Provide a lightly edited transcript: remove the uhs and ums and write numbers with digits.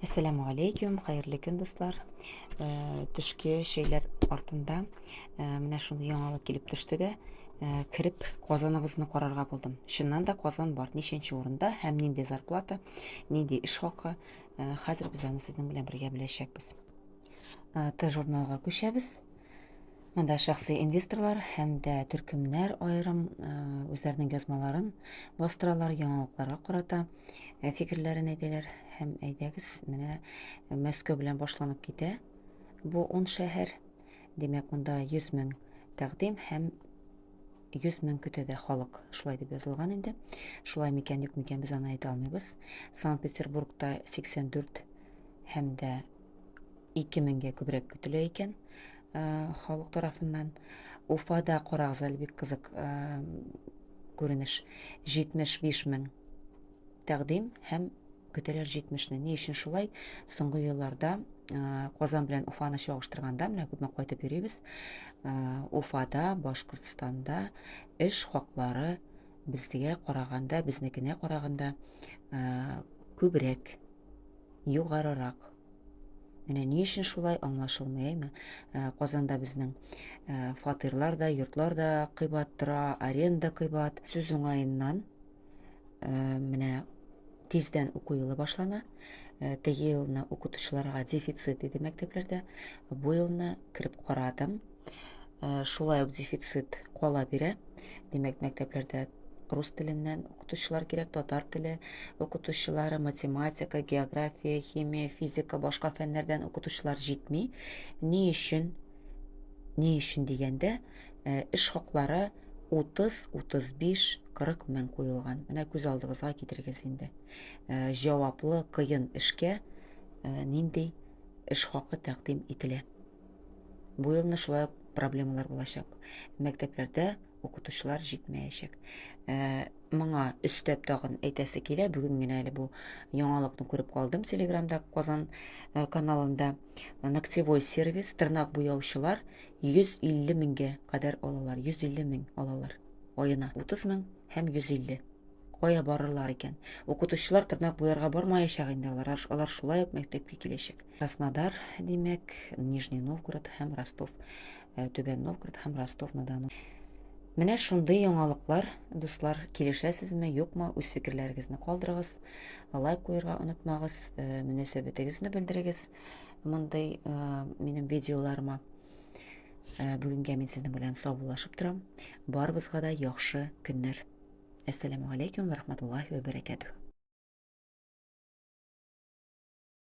Assalamu алейкум, хайырлы көн дуслар. Төшке şeyler артында менә шундый яңалык килеп төште дә, кирип казаныбызны карарга булдым. Чыннан да казан бар, ниченче урында һәм нинди зарплата, нинди эш хакы. Хәзер без аны сезнең белән бергә беләчәкбез. Т-журналга күчәбез. Монда шәхси инвесторлар һәм дә төркемнәр аерым үзләренең язмаларын бастыралар, яңалыкларга карата фикерләрен әйтәләр һәм әйдәгез, менә Мәскәү белән башланып китә. Бу 10 шәһәр, димәк, монда 100 мең тәкъдим һәм 100 мең көтәдә халык. Шулай дип язылган инде. Шулай микән, юк микән, без аны әйтә алмыйбыз. Санкт-Петербургта 84 һәм дә 2 меңгә күбрәк көтелә икән халык тарафыннан. Уфада карагыз, әле бик кызык күренеш. 75 мең тәкъдим һәм көтәләр 70-не. Ни өчен шулай? Соңгы елларда Казан белән Уфаны чагыштырганда, менә күпме кайтып йөрибез. Уфада, Башкортстанда эш хаклары безгә караганда, безнекенә караганда күбрәк, югарырак. Менә ни өчен шулай аңлашылмый. Казанда безнең фатирлар да, йортлар да кыйбат тора, аренда кыйбат. Сүз уңаеннан менә тиздән уку елы башлана. Теге елны укытучыларга дефицит иде мәктәпләрдә. Бу елны кирип карадым. Шулай ук дефицит кала бирә. Димәк, мәктәпләрдә рус теленнән укытучылар кирәк, татар теле укытучылары, математика, география, химия, физика, башка фәннәрдән укытучылар җитми. Ни өчен? Ни өчен дигәндә, эш хаклары 30, 35, 40 мең куелган. Менә күз алдыгызга китерегез инде. Җаваплы, кыен эшкә нинди эш хакы тәкъдим ителә. Бу елны шулай проблемалар булачак. Мәктәпләрдә укытучылар җитмәячәк. Моңа өстәп тагын әйтәсе килә. Бүген мин әле бу яңалыкны күреп калдым Телеграмда, Казан каналында. Ногтевой сервис, тырнак буяучылар 150 меңгә кадәр алалар. 150 мең алалар аена. 30 мең һәм 150. Кая барырлар икән? Укытучылар тырнак буярга бармаячак инде алар. Алар шулай ук мәктәпкә киләчәк. Краснодар, димәк, Нижний Новгород һәм Ростов, Түбән Новгород һәм Ростов-на-Дону. Менә шундый яңалыклар, дуслар, килешәсезме, юкмы? Үз фикерләрегезне калдырыгыз. Лайк куярга онытмагыз, мөнәсәбәтегезне белдерегез мондый минем видеоларыма. Бүгенгә мин сезнең белән саубуллашып торам. Барыбызга да яхшы көннәр. Ассаламу алейкум ва рахматуллахи ва баракатух.